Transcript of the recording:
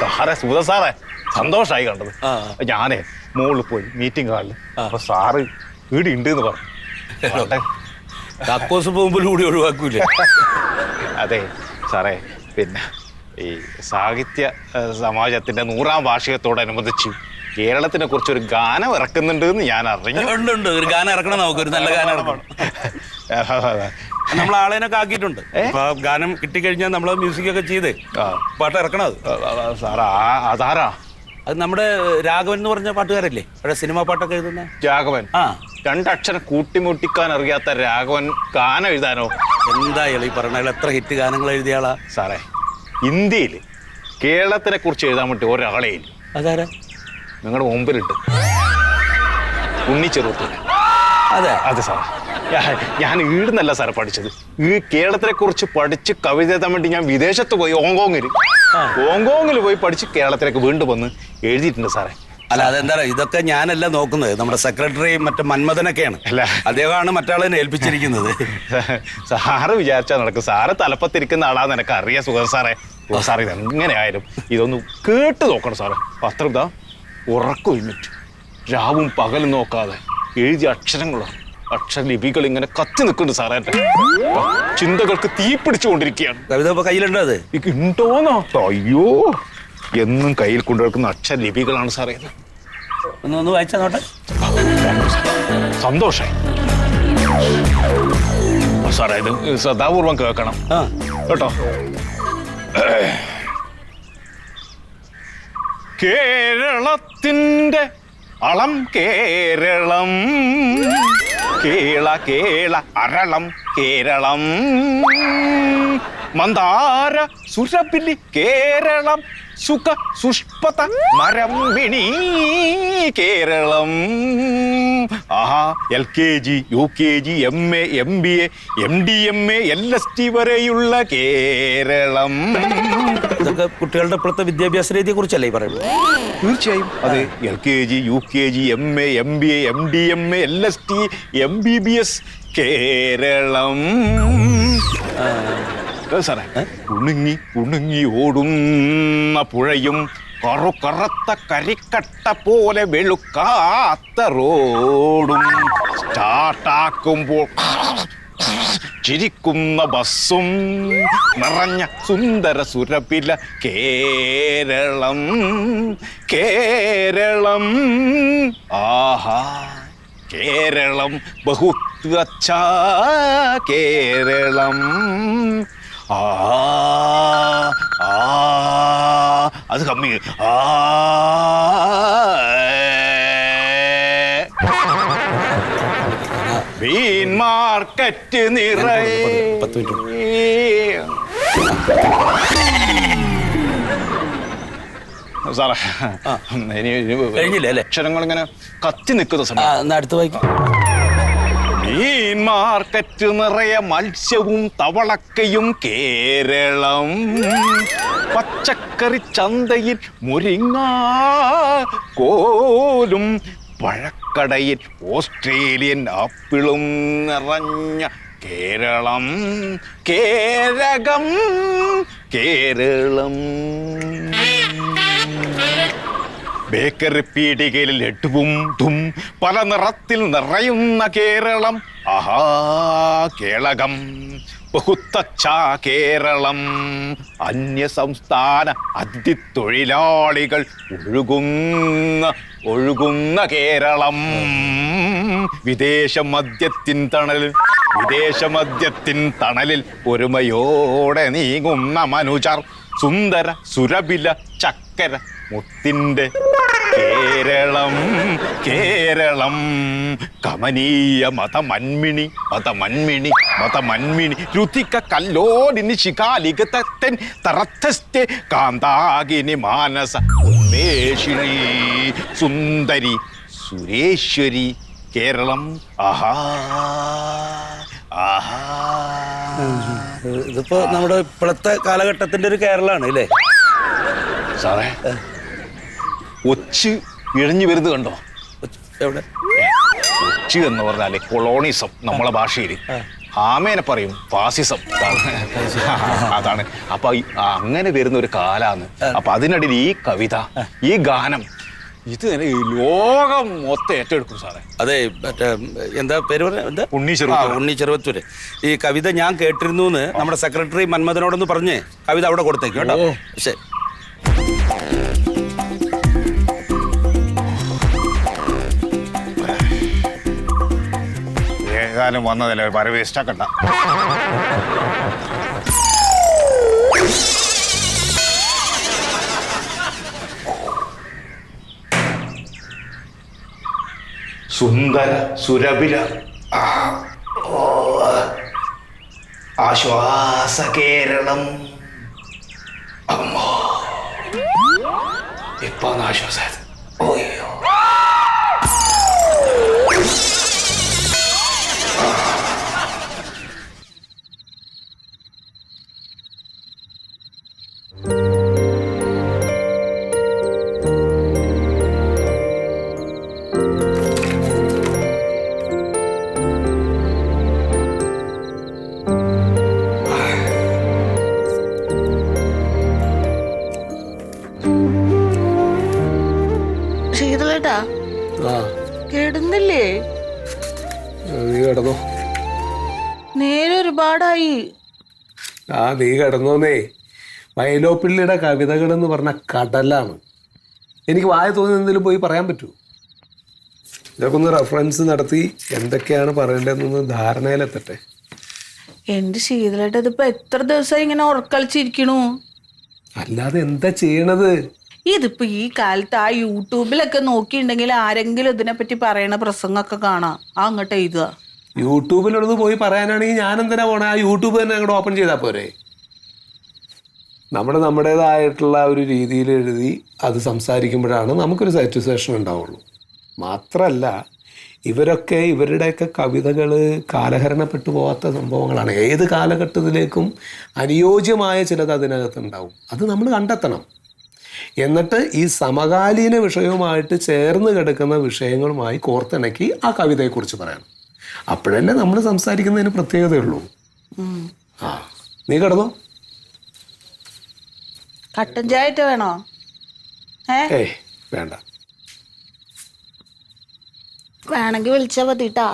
സാറേ സുധ സാറേ സന്തോഷമായി കണ്ടത്. ഞാനേ മോളിൽ പോയി മീറ്റിംഗ് ഹാളിൽ അപ്പൊ സാറ് വീട് ഉണ്ട് എന്ന് പറഞ്ഞു. കക്കൂസ് പോകുമ്പോൾ കൂടി ഒഴിവാക്കൂലേ? അതെ സാറേ, പിന്നെ ഈ സാഹിത്യ സമാജത്തിന്റെ 100ാം വാർഷികത്തോടനുബന്ധിച്ച് കേരളത്തിനെ കുറിച്ച് ഒരു ഗാനം ഇറക്കുന്നുണ്ട് എന്ന് ഞാൻ അറിഞ്ഞു. ഉണ്ട്, ഒരു ഗാനം ഇറക്കണം, നമുക്കൊരു നല്ല ഗാനം ഇറക്കണം. നമ്മൾ ആളേനൊക്കെ ആക്കിയിട്ടുണ്ട്. ഗാനം കിട്ടിക്കഴിഞ്ഞാൽ നമ്മൾ മ്യൂസിക് ഒക്കെ ചെയ്ത് പാട്ട് ഇറക്കണം. അത് സാറാ അതാരാ? അത് നമ്മുടെ രാഘവൻ എന്ന് പറഞ്ഞ പാട്ടുകാരല്ലേ, അവിടെ സിനിമാ പാട്ടൊക്കെ എഴുതുന്ന രാഘവൻ. 2 അക്ഷരം കൂട്ടിമുട്ടിക്കാൻ അറിയാത്ത രാഘവൻ ഗാനം എഴുതാനോ? എന്തായാലും ഈ പറഞ്ഞ എത്ര ഹിറ്റ് ഗാനങ്ങൾ എഴുതിയ ആളാ സാറേ. ഇന്ത്യയിൽ കേരളത്തിനെ കുറിച്ച് എഴുതാൻ വേണ്ടി ഒരാളെ ഇല്ല. അതാരാ? നിങ്ങളുടെ മുമ്പിലുണ്ട്, ഉണ്ണിച്ചെറുത്ത്. അതെ സാറേ, ഞാൻ ഈടുന്നല്ല സാറേ പഠിച്ചത്. ഈ കേരളത്തിനെ കുറിച്ച് പഠിച്ച് കവിത എഴുതാൻ വേണ്ടി ഞാൻ വിദേശത്ത് പോയി ഹോങ്കോങ്ങിൽ പോയി പഠിച്ച് കേരളത്തിലേക്ക് വീണ്ടും വന്ന് എഴുതിയിട്ടുണ്ട് സാറേ. അല്ല, അതെന്താ, ഇതൊക്കെ ഞാനല്ല നോക്കുന്നത്, നമ്മുടെ സെക്രട്ടറി മറ്റേ മന്മഥനൊക്കെയാണ്. അല്ല, അദ്ദേഹമാണ് മറ്റാളെ ഏൽപ്പിച്ചിരിക്കുന്നത്. സാറ് വിചാരിച്ചാൽ നടക്കും. സാറ് തലപ്പത്തിരിക്കുന്ന ആളാന്ന് എനിക്ക് അറിയാം സുഖം സാറേ. സാർ ഇതെങ്ങനെ ആയാലും ഇതൊന്ന് കേട്ട് നോക്കണം സാറേ. പത്രം ഇതാ ഉറക്കൊഴിഞ്ഞിട്ട് രാവും പകലും നോക്കാതെ എഴുതിയ അക്ഷരലിപികൾ ഇങ്ങനെ കത്തി നിൽക്കുന്നുണ്ട് സാറേ. ചിന്തകൾക്ക് തീ പിടിച്ചുകൊണ്ടിരിക്കുകയാണ്. കവിത ഇപ്പൊ കയ്യിലുണ്ടോ? അത് ഉണ്ടോന്നോ? അയ്യോ, എന്നും കയ്യിൽ കൊണ്ടുവെക്കുന്ന അക്ഷരലിപികളാണ് സാറേ. ഒന്ന് വായിച്ചാ നോട്ടെ. സന്തോഷായി സാറേ, ഇത് ശ്രദ്ധാപൂർവം കേൾക്കണം കേട്ടോ. കേരളത്തിന്റെ അളം കേരളം, കേള അരളം കേരളം, മന്ദാര സുരഭിലി കേരളം, സുഖ സുഷ്പത മരംബിണി കേരളം. ആഹാ, LKG UKG MA MBA MDMA LST വരെയുള്ള കേരളം. ഇതൊക്കെ കുട്ടികളുടെ ഇപ്പോഴത്തെ വിദ്യാഭ്യാസ രീതിയെ കുറിച്ചല്ലേ ഈ പറയുന്നത്? തീർച്ചയായും അതെ. LKG UKG MA MBA MDMA LST MBBS Keralam. സാറേ, കുണുങ്ങി ഓടുന്ന പുഴയും കറുത്ത കരിക്കട്ട പോലെ വെളുക്കാത്ത റോഡും, സ്റ്റാർട്ടാക്കുമ്പോൾ ചിരിക്കുന്ന ബസ്സും നിറഞ്ഞ സുന്ദര സുരഭില കേരളം. ആഹാ, കേരളം ബഹുത് അച്ഛാ കേരളം. അത് കമ്മി. മീൻ മാർക്കറ്റ് നിറയെ സാറേ, കഴിഞ്ഞില്ലേ അല്ലേ? അക്ഷരങ്ങൾ ഇങ്ങനെ കത്തി നിൽക്കുന്ന സമയം അടുത്ത് വായിക്കും. മീൻ മാർക്കറ്റ് നിറയെ മത്സ്യവും തവളക്കയും കേരളം. പച്ചക്കറി ചന്തയിൽ മുരിങ്ങ കോലും, പഴക്കടയിൽ ഓസ്ട്രേലിയൻ ആപ്പിളും നിറഞ്ഞ കേരളം. കേരളം ബേക്കറി പീടികയിൽ ലഡുവും പല നിറത്തിൽ നിറയുന്ന കേരളം. ആഹാ, കേളകം ബഹുത്തച്ഛാ കേരളം. അന്യ സംസ്ഥാന അതിഥി തൊഴിലാളികൾ ഒഴുകുന്ന കേരളം. വിദേശ മദ്യത്തിൻ തണലിൽ ഒരുമയോടെ നീങ്ങുന്ന മനുജർ. സുന്ദര സുരഭില ചക്കര മുത്തിന്റെ കേരളം. കമനീയ മതമന്മിണി രുതിക കല്ലോലിനി ശിഖാലികതൻ തരത്തസ്തെ കാന്താകിനി മാനസ ഉന്മേഷിണി സുന്ദരി സുരേശ്വരി കേരളം. ആഹാ ഇതിപ്പോ നമ്മുടെ ഇപ്പോഴത്തെ കാലഘട്ടത്തിന്റെ ഒരു കേരളമാണ് അല്ലേ സാറേ ഒച്ച് ഇഴഞ്ഞു വരുന്നത് കണ്ടോ? എവിടെ? ഒച്ച് എന്ന് പറഞ്ഞാല് കൊളോണിസം നമ്മളെ ഭാഷയിൽ. ആമേനെ പറയും ഫാസിസം. അതാണ്. അപ്പൊ അങ്ങനെ വരുന്ന ഒരു കാലാണ്. അപ്പൊ അതിനിടയിൽ ഈ കവിത, ഈ ഗാനം, ഇത് തന്നെ ഈ ലോകം മൊത്തം ഏറ്റെടുക്കും സാറേ. അതെ, മറ്റേ എന്താ പേര് പറഞ്ഞ എന്താ? ഉണ്ണി ചെറുവത്തൂര്. ഈ കവിത ഞാൻ കേട്ടിരുന്നു എന്ന് നമ്മുടെ സെക്രട്ടറി മന്മഥനോടൊന്ന് പറഞ്ഞ് കവിത അവിടെ കൊടുത്തേക്കും കേട്ടോ. ശരി. ഏതായാലും വന്നതല്ലേ, വര വേസ്റ്റാക്കണ്ട. സുന്ദര സുരഭില ആശ്വാസ കേരളം. അമ്മോ ഇപ്പൊ ആശ്വാസം. ഓയ്യോ ശീതളേട്ടാ കേടുന്നില്ലേ? നീ കിടന്നോ? നേരെ ഒരുപാടായി. നീ കിടന്നോന്നേ. വയലോപ്പിള്ളിയുടെ കവിതകൾ എന്ന് പറഞ്ഞ കടലാണ്. എനിക്ക് വായ തോന്നി എന്തെങ്കിലും പോയി പറയാൻ പറ്റൂ? ഇതൊക്കെ ഒന്ന് റെഫറൻസ് നടത്തി എന്തൊക്കെയാണ് പറയേണ്ടതെന്നൊന്ന് ധാരണയിലെത്തട്ടെ. എന്റെ ശീതളേട്ട ഇതിപ്പോ എത്ര ദിവസമായി ഇങ്ങനെ ഉറക്കളിച്ചിരിക്കണു? അല്ലാതെ എന്താ ചെയ്യണത്? ഇതിപ്പോ ഈ കാലത്ത് ആ യൂട്യൂബിലൊക്കെ നോക്കിയിട്ടുണ്ടെങ്കിൽ ആരെങ്കിലും ഇതിനെപ്പറ്റി പറയണ പ്രസംഗമൊക്കെ കാണാം. അങ്ങോട്ട് എഴുതുക. യൂട്യൂബിലുള്ളത് പോയി പറയാനാണെങ്കിൽ ഞാൻ എന്തിനാ പോണേ? ആ യൂട്യൂബ് തന്നെ അങ്ങോട്ട് ഓപ്പൺ ചെയ്താൽ പോരെ? നമ്മുടേതായിട്ടുള്ള ഒരു രീതിയിൽ എഴുതി അത് സംസാരിക്കുമ്പോഴാണ് നമുക്കൊരു സാറ്റിസ്ഫാക്ഷൻ ഉണ്ടാവുള്ളൂ. മാത്രമല്ല ഇവരൊക്കെ ഇവരുടെയൊക്കെ കവിതകൾ കാലഹരണപ്പെട്ടു പോകാത്ത സംഭവങ്ങളാണ്. ഏത് കാലഘട്ടത്തിലേക്കും അനുയോജ്യമായ ചിലത് അതിനകത്തുണ്ടാവും. അത് നമ്മൾ കണ്ടെത്തണം. എന്നിട്ട് ഈ സമകാലീന വിഷയവുമായിട്ട് ചേർന്ന് കിടക്കുന്ന വിഷയങ്ങളുമായി കോർത്തിണക്കി ആ കവിതയെക്കുറിച്ച് പറയണം. അപ്പോഴല്ലേ നമ്മൾ സംസാരിക്കുന്നതിന് പ്രത്യേകതയുള്ളൂ. നീ കിടന്നോ? കട്ടൻ ചായ വേണോ? ഏയ് വേണ്ട. വേണമെങ്കിൽ വിളിച്ചാ മതിട്ടാ.